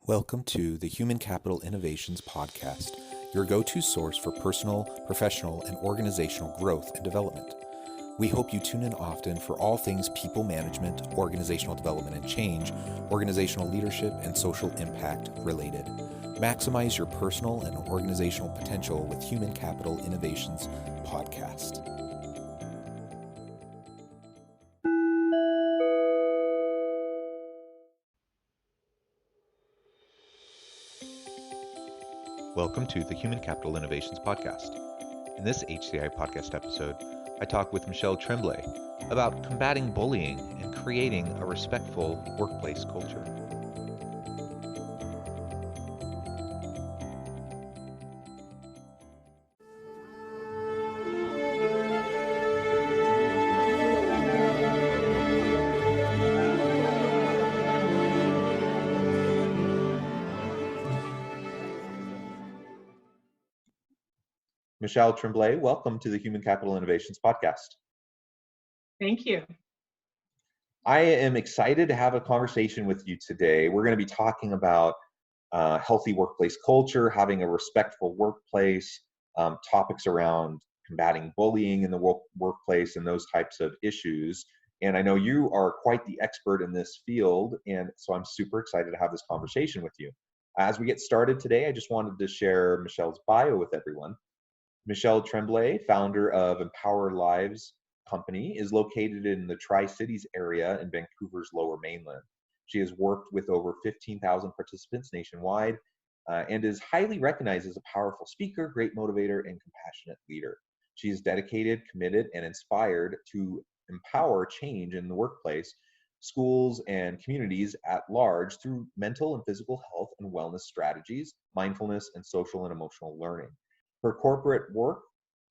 Welcome to the Human Capital Innovations Podcast, your go-to source for personal, professional, and organizational growth and development. We hope you tune in often for all things people management, organizational development and change, organizational leadership, and social impact related. Maximize your personal and organizational potential with Human Capital Innovations Podcast. Welcome to the Human Capital Innovations Podcast. In this HCI podcast episode, I talk with Michelle Tremblay about combating bullying and creating a respectful workplace culture. Michelle Tremblay, welcome to the Human Capital Innovations Podcast. Thank you. I am excited to have a conversation with you today. We're going to be talking about healthy workplace culture, having a respectful workplace, topics around combating bullying in the workplace and those types of issues. And I know you are quite the expert in this field, and so I'm super excited to have this conversation with you. As we get started today, I just wanted to share Michelle's bio with everyone. Michelle Tremblay, founder of Empower Lives Company, is located in the Tri-Cities area in Vancouver's Lower Mainland. She has worked with over 15,000 participants nationwide and is highly recognized as a powerful speaker, great motivator, and compassionate leader. She is dedicated, committed, and inspired to empower change in the workplace, schools, and communities at large through mental and physical health and wellness strategies, mindfulness, and social and emotional learning. Her corporate work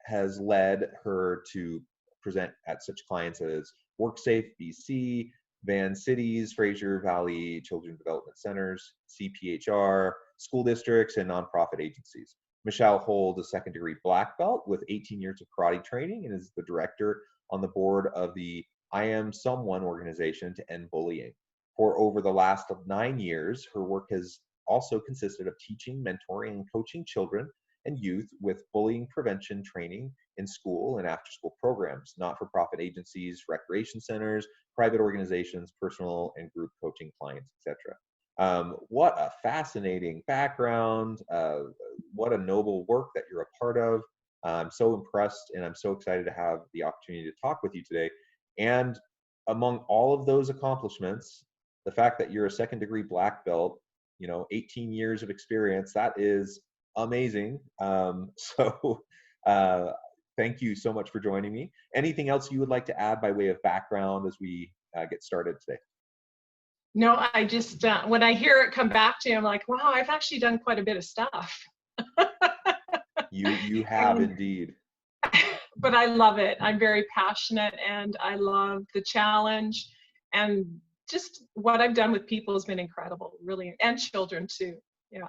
has led her to present at such clients as WorkSafe BC, Van Cities, Fraser Valley Children's Development Centers, CPHR, school districts, and nonprofit agencies. Michelle holds a second-degree black belt with 18 years of karate training and is the director on the board of the I Am Someone organization to end bullying. For over the last 9 years, her work has also consisted of teaching, mentoring, and coaching children and youth with bullying prevention training in school and after-school programs, not-for-profit agencies, recreation centers, private organizations, personal and group coaching clients, etc. What a fascinating background. What a noble work that you're a part of. I'm so impressed, and I'm so excited to have the opportunity to talk with you today. And among all of those accomplishments, the fact that you're a second-degree black belt, 18 years of experience, that is amazing. Thank you so much for joining me. Anything else you would like to add by way of background as we get started today? No, I just, when I hear it come back to you, I'm like, wow, I've actually done quite a bit of stuff. You have indeed. But I love it. I'm very passionate and I love the challenge, and just what I've done with people has been incredible, really, and children too. Yeah.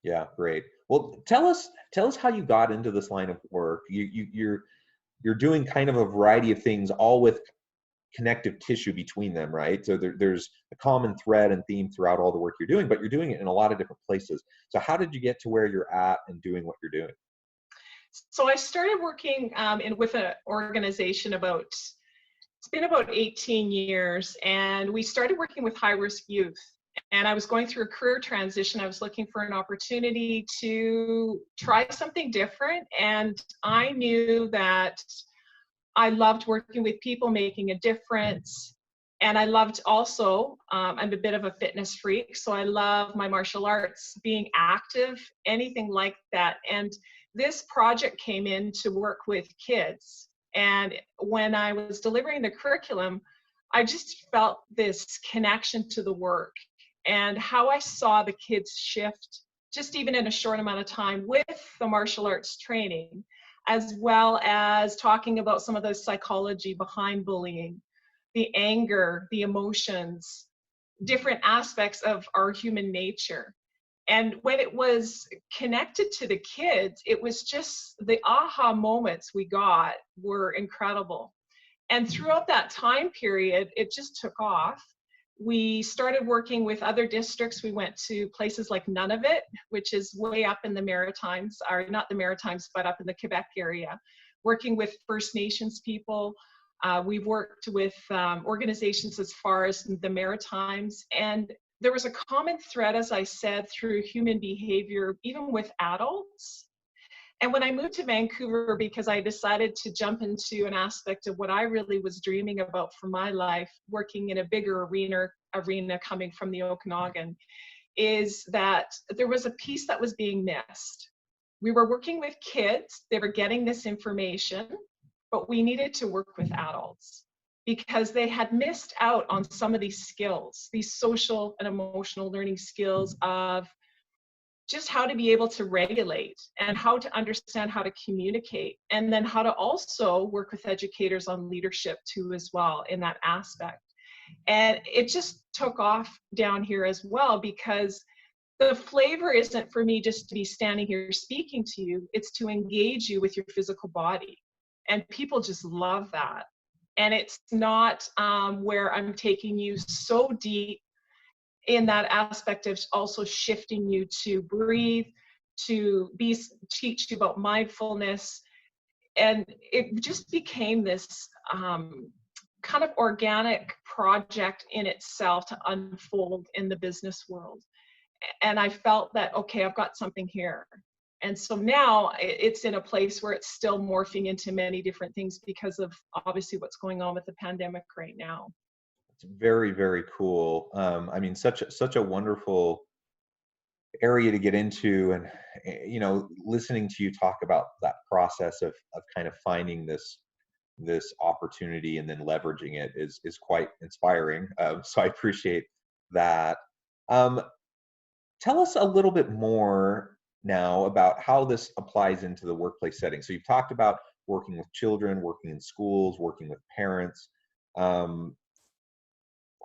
Yeah, great. Well, tell us how you got into this line of work. You're doing kind of a variety of things, all with connective tissue between them, right? So there's a common thread and theme throughout all the work you're doing, but you're doing it in a lot of different places. So how did you get to where you're at and doing what you're doing? So I started working with an organization it's been about 18 years, and we started working with high-risk youth. And I was going through a career transition. I was looking for an opportunity to try something different. And I knew that I loved working with people, making a difference. And I loved also, I'm a bit of a fitness freak, so I love my martial arts, being active, anything like that. And this project came in to work with kids. And when I was delivering the curriculum, I just felt this connection to the work and how I saw the kids shift just even in a short amount of time with the martial arts training, as well as talking about some of the psychology behind bullying, the anger, the emotions, different aspects of our human nature. And when it was connected to the kids, it was just the aha moments we got were incredible. And throughout that time period, it just took off. we started working with other districts. We went to places like Nunavut, which is way up in the Maritimes, or not the Maritimes, but up in the Quebec area, working with First Nations people. We've worked with organizations as far as the Maritimes, and there was a common thread, as I said, through human behavior, even with adults. And when I moved to Vancouver, because I decided to jump into an aspect of what I really was dreaming about for my life, working in a bigger arena coming from the Okanagan, is that there was a piece that was being missed. We were working with kids, they were getting this information, but we needed to work with adults because they had missed out on some of these skills, these social and emotional learning skills of just how to be able to regulate and how to understand how to communicate, and then how to also work with educators on leadership too as well in that aspect. And it just took off down here as well, because the flavor isn't for me just to be standing here speaking to you, it's to engage you with your physical body. And people just love that. And it's not where I'm taking you so deep in that aspect of also shifting you to breathe, teach you about mindfulness. And it just became this kind of organic project in itself to unfold in the business world. And I felt that, okay, I've got something here. And so now it's in a place where it's still morphing into many different things because of obviously what's going on with the pandemic right now. It's very, very cool. I mean, such a wonderful area to get into, and listening to you talk about that process of kind of finding this opportunity and then leveraging it is quite inspiring. So I appreciate that. Tell us a little bit more now about how this applies into the workplace setting. So you've talked about working with children, working in schools, working with parents.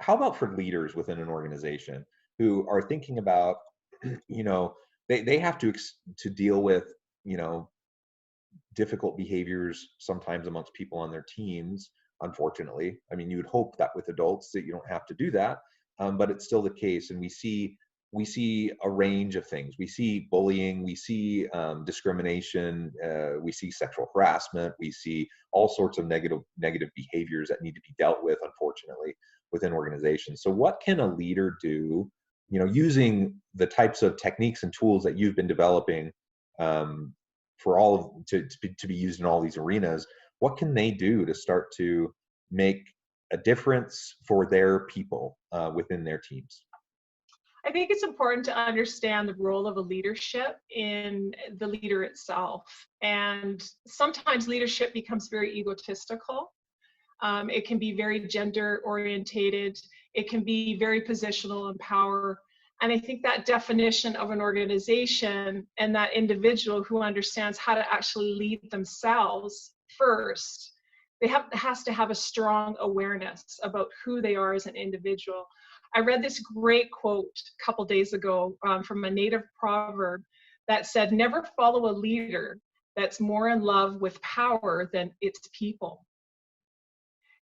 How about for leaders within an organization who are thinking about, they have to deal with, difficult behaviors sometimes amongst people on their teams, unfortunately. I mean, you would hope that with adults that you don't have to do that, but it's still the case. And we see a range of things. We see bullying, we see discrimination, we see sexual harassment, we see all sorts of negative behaviors that need to be dealt with, unfortunately, within organizations. So what can a leader do, using the types of techniques and tools that you've been developing for all of, to be used in all these arenas? What can they do to start to make a difference for their people within their teams? I think it's important to understand the role of a leadership in the leader itself. And sometimes leadership becomes very egotistical. It can be very gender orientated. It can be very positional and power. And I think that definition of an organization and that individual who understands how to actually lead themselves first, has to have a strong awareness about who they are as an individual. I read this great quote a couple days ago from a native proverb that said, "Never follow a leader that's more in love with power than its people."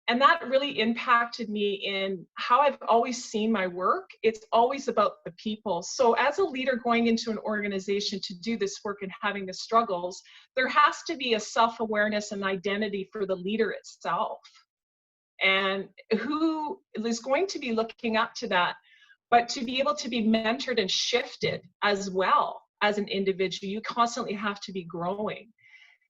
And that really impacted me in how I've always seen my work. It's always about the people. So as a leader going into an organization to do this work and having the struggles, there has to be a self-awareness and identity for the leader itself. And who is going to be looking up to that, but to be able to be mentored and shifted as well as an individual, you constantly have to be growing.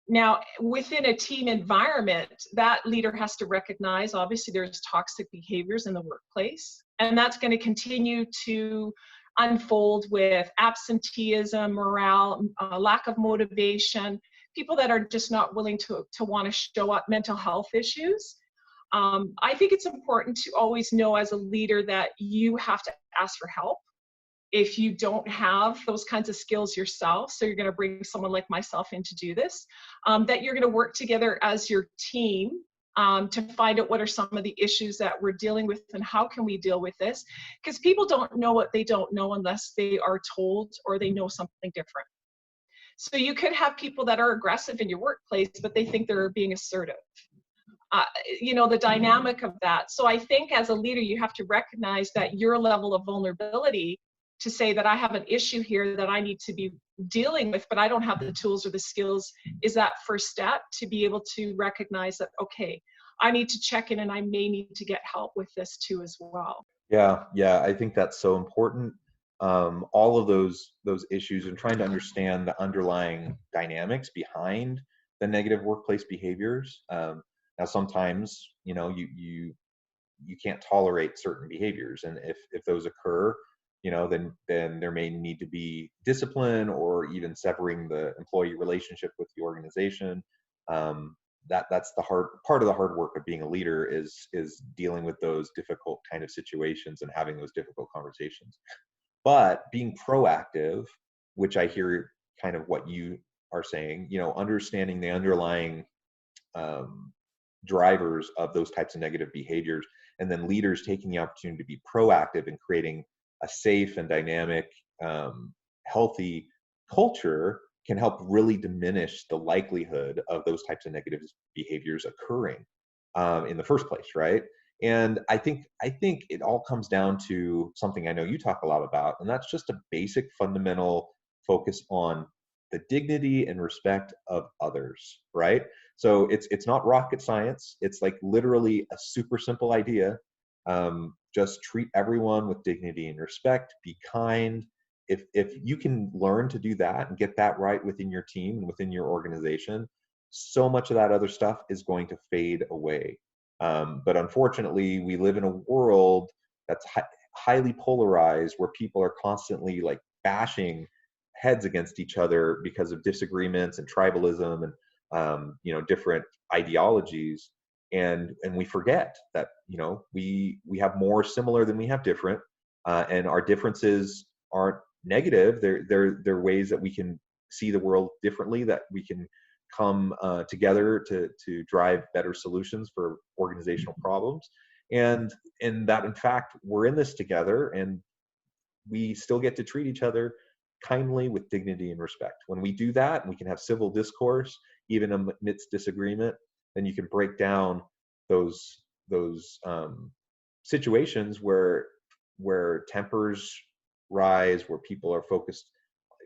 Now, within a team environment, that leader has to recognize, obviously, there's toxic behaviors in the workplace, and that's going to continue to unfold with absenteeism, morale, lack of motivation, people that are just not willing to want to show up, mental health issues. I think it's important to always know as a leader that you have to ask for help if you don't have those kinds of skills yourself. So you're going to bring someone like myself in to do this, that you're going to work together as your team to find out what are some of the issues that we're dealing with and how can we deal with this, because people don't know what they don't know unless they are told or they know something different. So you could have people that are aggressive in your workplace, but they think they're being assertive. uh, the dynamic of that. So I think as a leader, you have to recognize that your level of vulnerability to say that I have an issue here that I need to be dealing with, but I don't have the tools or the skills, is that first step to be able to recognize that, okay, I need to check in and I may need to get help with this too as well. Yeah, I think that's so important. All of those issues and trying to understand the underlying dynamics behind the negative workplace behaviors. Now, sometimes you can't tolerate certain behaviors, and if those occur, then there may need to be discipline or even severing the employee relationship with the organization. That's the hard part of the hard work of being a leader, is dealing with those difficult kind of situations and having those difficult conversations. But being proactive, which I hear kind of what you are saying, understanding the underlying um, drivers of those types of negative behaviors, and then leaders taking the opportunity to be proactive in creating a safe and dynamic, healthy culture, can help really diminish the likelihood of those types of negative behaviors occurring in the first place, right? And I think it all comes down to something I know you talk a lot about, and that's just a basic fundamental focus on the dignity and respect of others, right? So it's not rocket science. It's like literally a super simple idea. Just treat everyone with dignity and respect. Be kind. If you can learn to do that and get that right within your team and within your organization, so much of that other stuff is going to fade away. But unfortunately, we live in a world that's highly polarized, where people are constantly like bashing heads against each other because of disagreements and tribalism and different ideologies, and we forget that we have more similar than we have different, and our differences aren't negative. They're ways that we can see the world differently, that we can come together to drive better solutions for organizational problems, and that in fact we're in this together, and we still get to treat each other kindly with dignity and respect. When we do that, and we can have civil discourse even amidst disagreement, then you can break down those situations where tempers rise, where people are focused,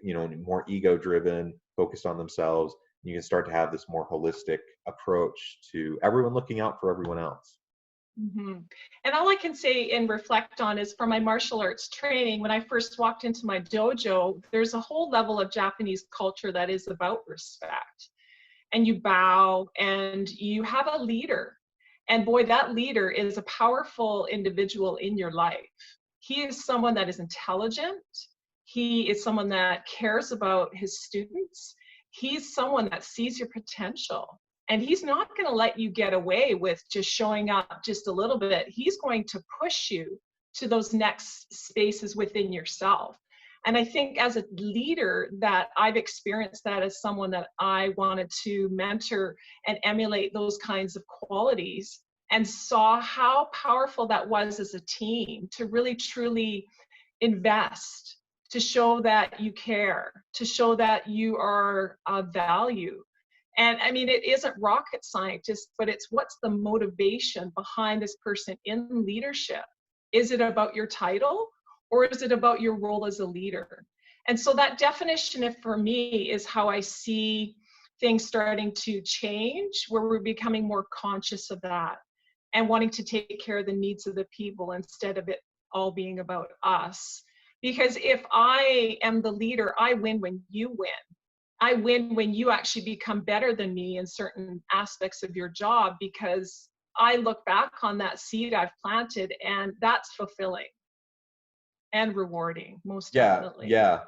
more ego driven, focused on themselves. You can start to have this more holistic approach to everyone looking out for everyone else. Hmm. And all I can say and reflect on is, from my martial arts training, when I first walked into my dojo, there's a whole level of Japanese culture that is about respect. And you bow and you have a leader. And boy, that leader is a powerful individual in your life. He is someone that is intelligent. He is someone that cares about his students. He's someone that sees your potential. And he's not going to let you get away with just showing up just a little bit. He's going to push you to those next spaces within yourself. And I think as a leader, that I've experienced that as someone that I wanted to mentor and emulate those kinds of qualities, and saw how powerful that was as a team to really truly invest, to show that you care, to show that you are of value. And I mean, it isn't rocket science, but it's what's the motivation behind this person in leadership? Is it about your title, or is it about your role as a leader? And so that definition, if for me, is how I see things starting to change, where we're becoming more conscious of that and wanting to take care of the needs of the people instead of it all being about us. Because if I am the leader, I win when you win. I win when you actually become better than me in certain aspects of your job, because I look back on that seed I've planted, and that's fulfilling and rewarding, most Yeah, definitely. yeah.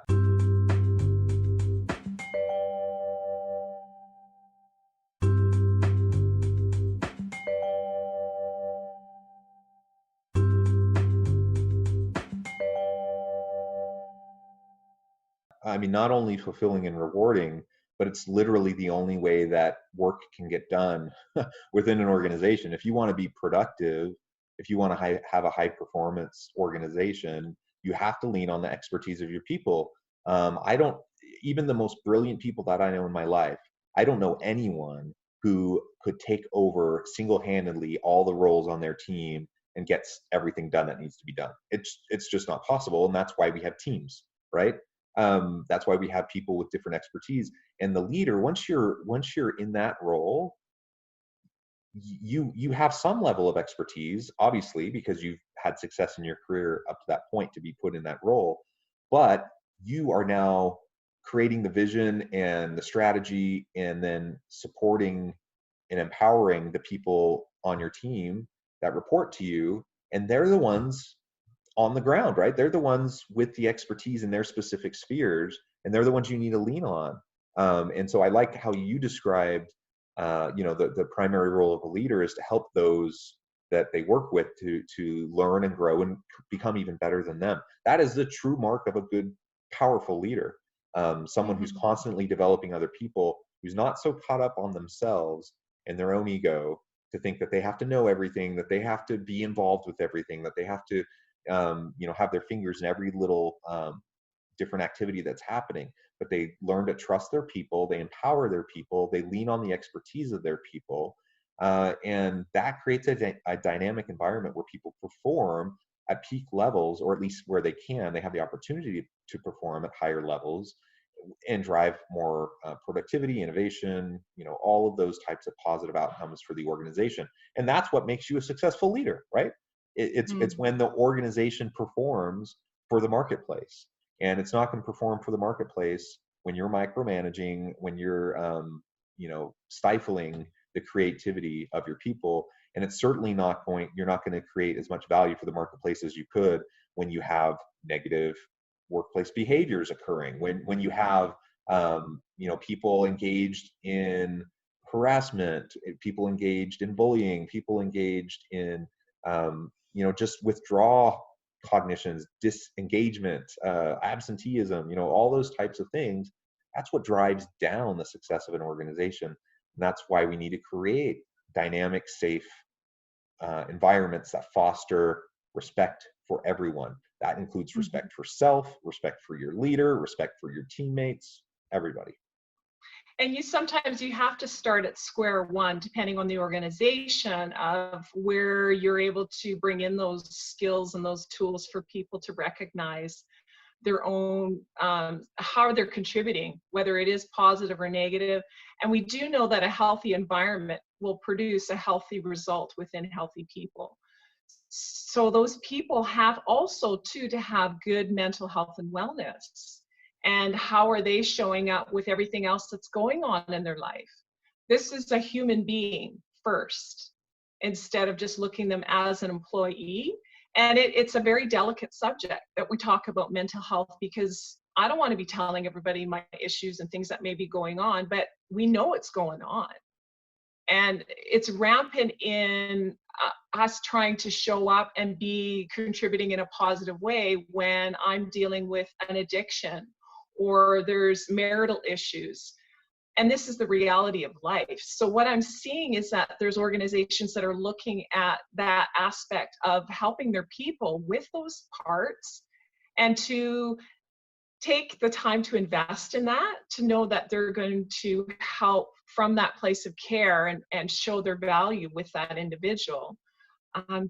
I mean, not only fulfilling and rewarding, but it's literally the only way that work can get done within an organization. If you want to be productive, if you want to have a high performance organization, you have to lean on the expertise of your people. I don't, even the most brilliant people that I know in my life, I don't know anyone who could take over single-handedly all the roles on their team and gets everything done that needs to be done. It's just not possible, and that's why we have teams, right? That's why we have people with different expertise. And the leader, once you're in that role, you have some level of expertise, obviously, because you've had success in your career up to that point to be put in that role. But you are now creating the vision and the strategy, and then supporting and empowering the people on your team that report to you. And they're the ones on the ground, right? They're the ones with the expertise in their specific spheres, and they're the ones you need to lean on. And so I like how you described, the primary role of a leader is to help those that they work with to learn and grow and become even better than them. That is the true mark of a good, powerful leader. Someone who's constantly developing other people, who's not so caught up on themselves and their own ego to think that they have to know everything, that they have to be involved with everything, that they have to have their fingers in every little different activity that's happening. But they learn to trust their people, they empower their people, they lean on the expertise of their people, and that creates a dynamic environment where people perform at peak levels, or at least where they have the opportunity to perform at higher levels and drive more productivity, innovation, all of those types of positive outcomes for the organization. And that's what makes you a successful leader, right? It's when the organization performs for the marketplace. And it's not going to perform for the marketplace when you're micromanaging, when you're stifling the creativity of your people. And it's certainly you're not going to create as much value for the marketplace as you could when you have negative workplace behaviors occurring, when you have people engaged in harassment, people engaged in bullying, people engaged in just withdrawal cognitions, disengagement, absenteeism, all those types of things. That's what drives down the success of an organization. And that's why we need to create dynamic, safe environments that foster respect for everyone. That includes respect for self, respect for your leader, respect for your teammates, everybody. And sometimes you have to start at square one, depending on the organization, of where you're able to bring in those skills and those tools for people to recognize their own, how they're contributing, whether it is positive or negative. And we do know that a healthy environment will produce a healthy result within healthy people. So those people have also to have good mental health and wellness. And how are they showing up with everything else that's going on in their life? This is a human being first, instead of just looking them as an employee. And it's a very delicate subject that we talk about mental health, because I don't want to be telling everybody my issues and things that may be going on, but we know it's going on. And it's rampant in us trying to show up and be contributing in a positive way when I'm dealing with an addiction or there's marital issues. And this is the reality of life. So what I'm seeing is that there's organizations that are looking at that aspect of helping their people with those parts, and to take the time to invest in that, to know that they're going to help from that place of care and show their value with that individual,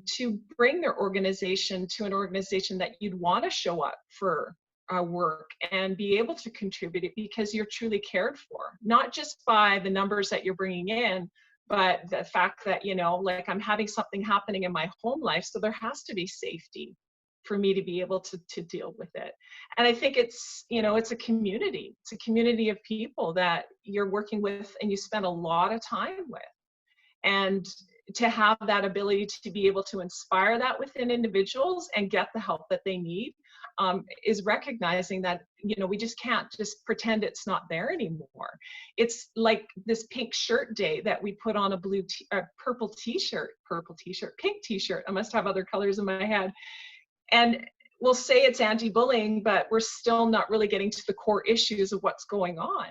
to bring their organization to an organization that you'd want to show up for work and be able to contribute it because you're truly cared for, not just by the numbers that you're bringing in, but the fact that, like, I'm having something happening in my home life, so there has to be safety for me to be able to deal with it. And I think it's, it's a community. It's a community of people that you're working with and you spend a lot of time with. And to have that ability to be able to inspire that within individuals and get the help that they need, is recognizing that, we just can't just pretend it's not there anymore. It's like this pink shirt day that we put on a purple t-shirt, pink t-shirt. I must have other colors in my head. And we'll say it's anti-bullying, but we're still not really getting to the core issues of what's going on.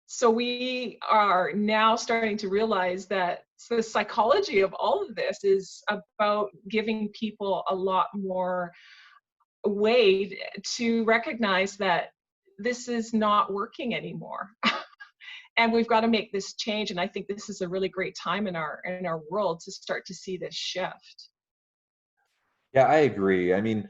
So we are now starting to realize that the psychology of all of this is about giving people a lot more way to recognize that this is not working anymore. And we've got to make this change. And I think this is a really great time in our world to start to see this shift. Yeah, I agree. I mean,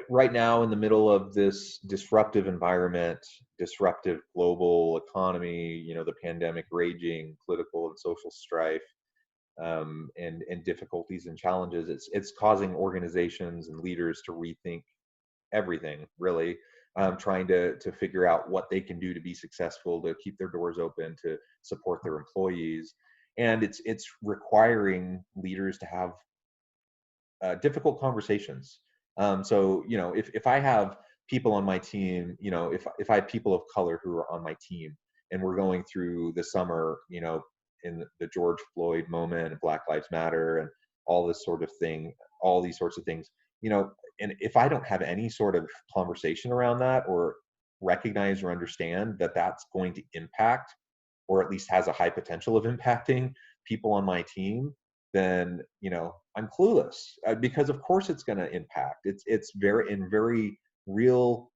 right now in the middle of this disruptive environment, disruptive global economy, the pandemic raging, political and social strife, and difficulties and challenges, it's causing organizations and leaders to rethink everything, really, trying to figure out what they can do to be successful, to keep their doors open, to support their employees. And it's requiring leaders to have difficult conversations. So, if I have people on my team, if I have people of color who are on my team, and we're going through the summer, in the George Floyd moment, and Black Lives Matter, and all this sort of thing, all these sorts of things, and if I don't have any sort of conversation around that, or recognize or understand that that's going to impact, or at least has a high potential of impacting people on my team, then I'm clueless, because of course it's going to impact. It's very, in very real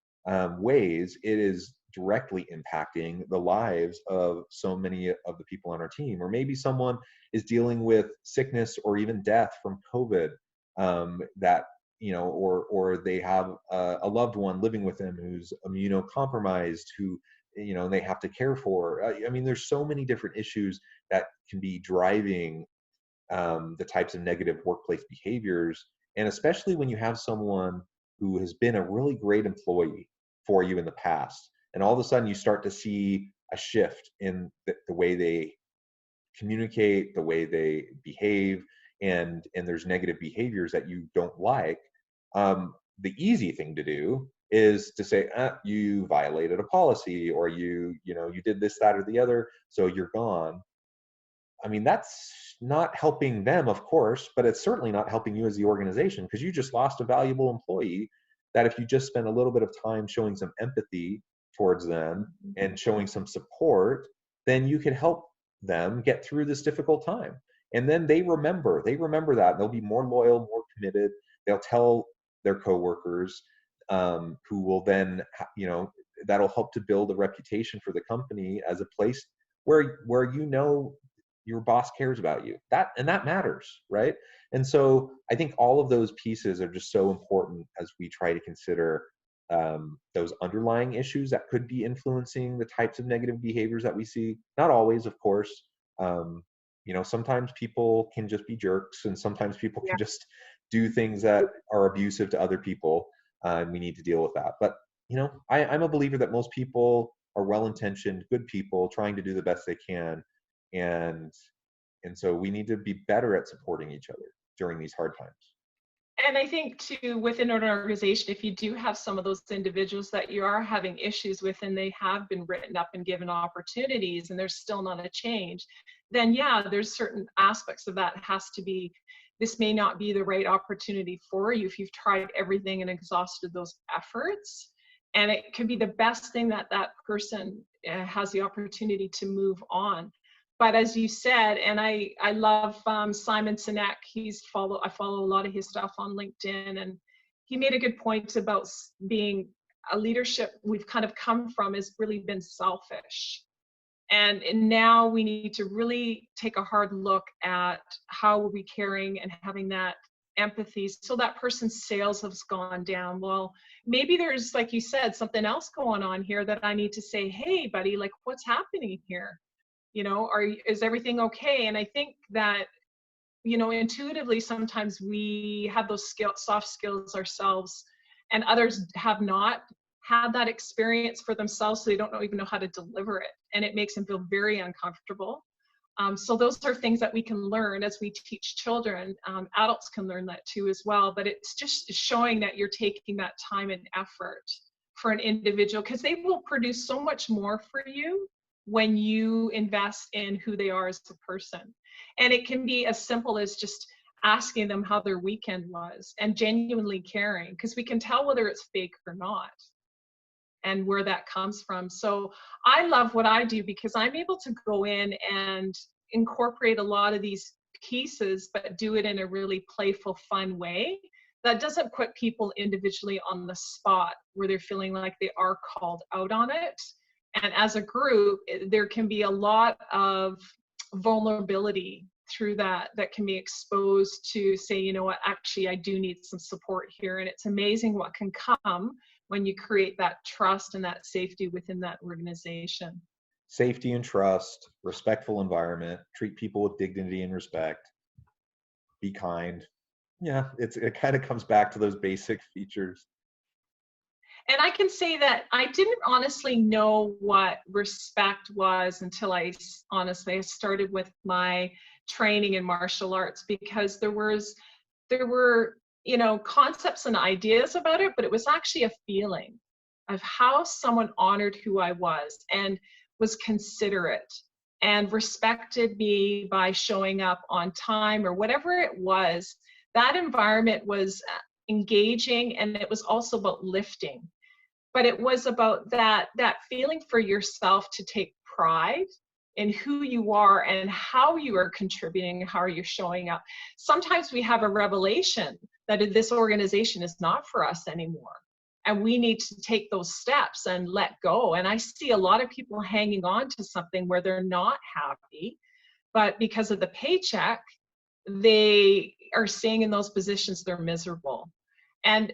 ways, it is directly impacting the lives of so many of the people on our team. Or maybe someone is dealing with sickness or even death from COVID, that or they have a loved one living with them who's immunocompromised, who they have to care for. I mean, there's so many different issues that can be driving the types of negative workplace behaviors. And especially when you have someone who has been a really great employee for you in the past, and all of a sudden you start to see a shift in the way they communicate, the way they behave, and there's negative behaviors that you don't like. The easy thing to do is to say, you violated a policy, or you did this, that, or the other, so you're gone. I mean, that's not helping them, of course, but it's certainly not helping you as the organization, because you just lost a valuable employee that, if you just spend a little bit of time showing some empathy towards them and showing some support, then you can help them get through this difficult time. And then they remember that, and they'll be more loyal, more committed. They'll tell their coworkers, who will then, that'll help to build a reputation for the company as a place where your boss cares about you. That matters, right? And so I think all of those pieces are just so important as we try to consider those underlying issues that could be influencing the types of negative behaviors that we see. Not always, of course. Sometimes people can just be jerks, and sometimes people Yeah. can just do things that are abusive to other people, and we need to deal with that. But I'm a believer that most people are well-intentioned, good people trying to do the best they can, and so we need to be better at supporting each other during these hard times. And I think too, within an organization, if you do have some of those individuals that you are having issues with, and they have been written up and given opportunities, and there's still not a change, then yeah, there's certain aspects of that has to be, this may not be the right opportunity for you if you've tried everything and exhausted those efforts. And it could be the best thing that that person has the opportunity to move on. But as you said, and I love Simon Sinek. I follow a lot of his stuff on LinkedIn, and he made a good point about being a leadership we've kind of come from has really been selfish. And now we need to really take a hard look at how are we caring and having that empathy. So that person's sales has gone down. Well, maybe there's, like you said, something else going on here that I need to say, hey, buddy, like, what's happening here? Is everything okay? And I think that, intuitively, sometimes we have those soft skills ourselves, and others have not had that experience for themselves, so they don't even know how to deliver it. And it makes them feel very uncomfortable. So those are things that we can learn as we teach children. Adults can learn that too as well, but it's just showing that you're taking that time and effort for an individual, because they will produce so much more for you when you invest in who they are as a person. And it can be as simple as just asking them how their weekend was and genuinely caring, because we can tell whether it's fake or not and where that comes from. So I love what I do because I'm able to go in and incorporate a lot of these pieces, but do it in a really playful, fun way that doesn't put people individually on the spot where they're feeling like they are called out on it. And as a group, there can be a lot of vulnerability through that can be exposed to say, you know what, actually, I do need some support here. And it's amazing what can come when you create that trust and that safety within that organization. Safety and trust, respectful environment, treat people with dignity and respect, be kind. Yeah, it kind of comes back to those basic features. And I can say that I didn't honestly know what respect was until I started with my training in martial arts, because there were, you know, concepts and ideas about it, but it was actually a feeling of how someone honored who I was and was considerate and respected me by showing up on time or whatever it was. That environment was engaging, and it was also about lifting, but it was about that feeling for yourself to take pride in who you are and how you are contributing, how you're showing up. Sometimes we have a revelation that this organization is not for us anymore, and we need to take those steps and let go. And I see a lot of people hanging on to something where they're not happy, but because of the paycheck, they are staying in those positions, they're miserable. And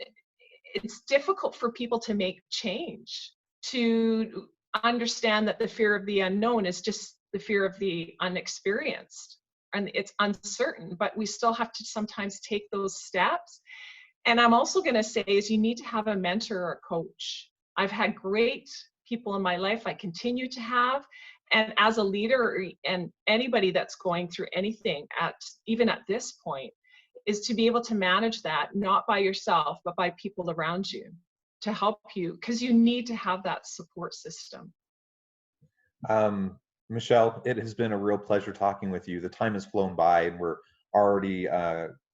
it's difficult for people to make change, to understand that the fear of the unknown is just the fear of the unexperienced, and it's uncertain, but we still have to sometimes take those steps. And I'm also going to say is you need to have a mentor or a coach. I've had great people in my life, I continue to have, and as a leader and anybody that's going through anything even at this point, is to be able to manage that, not by yourself, but by people around you to help you, because you need to have that support system. Michelle, it has been a real pleasure talking with you. The time has flown by, and we're already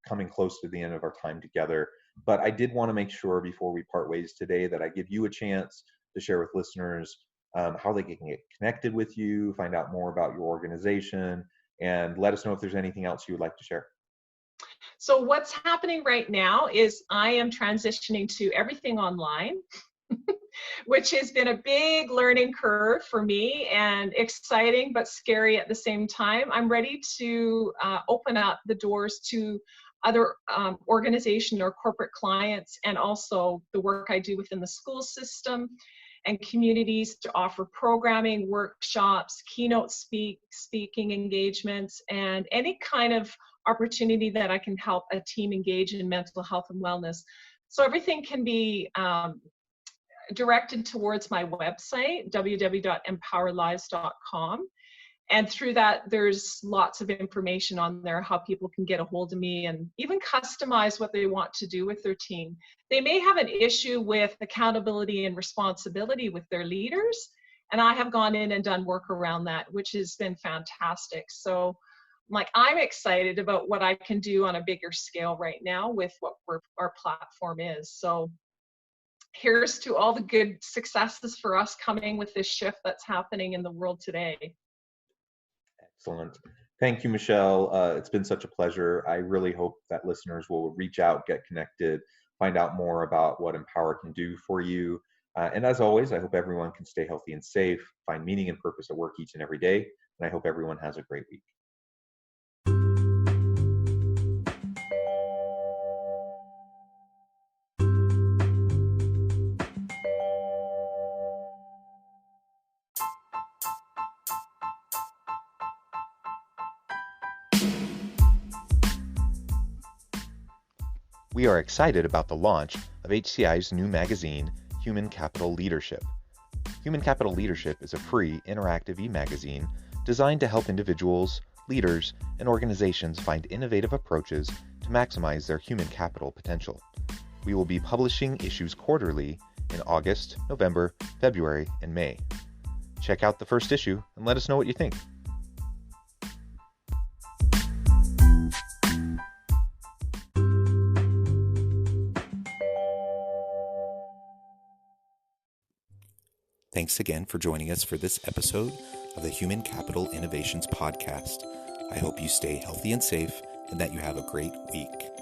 coming close to the end of our time together. But I did want to make sure before we part ways today that I give you a chance to share with listeners how they can get connected with you, find out more about your organization, and let us know if there's anything else you would like to share. So what's happening right now is I am transitioning to everything online, which has been a big learning curve for me and exciting but scary at the same time. I'm ready to open up the doors to other organization or corporate clients, and also the work I do within the school system and communities to offer programming, workshops, keynote speaking engagements, and any kind of opportunity that I can help a team engage in mental health and wellness. So everything can be directed towards my website, www.empowerlives.com. And through that, there's lots of information on there, how people can get a hold of me and even customize what they want to do with their team. They may have an issue with accountability and responsibility with their leaders, and I have gone in and done work around that, which has been fantastic. So I'm excited about what I can do on a bigger scale right now with what our platform is. So here's to all the good successes for us coming with this shift that's happening in the world today. Excellent. Thank you, Michelle. It's been such a pleasure. I really hope that listeners will reach out, get connected, find out more about what Empower can do for you. And as always, I hope everyone can stay healthy and safe, find meaning and purpose at work each and every day. And I hope everyone has a great week. We are excited about the launch of HCI's new magazine, Human Capital Leadership. Human Capital Leadership is a free, interactive e-magazine designed to help individuals, leaders, and organizations find innovative approaches to maximize their human capital potential. We will be publishing issues quarterly in August, November, February, and May. Check out the first issue and let us know what you think. Thanks again for joining us for this episode of the Human Capital Innovations Podcast. I hope you stay healthy and safe and that you have a great week.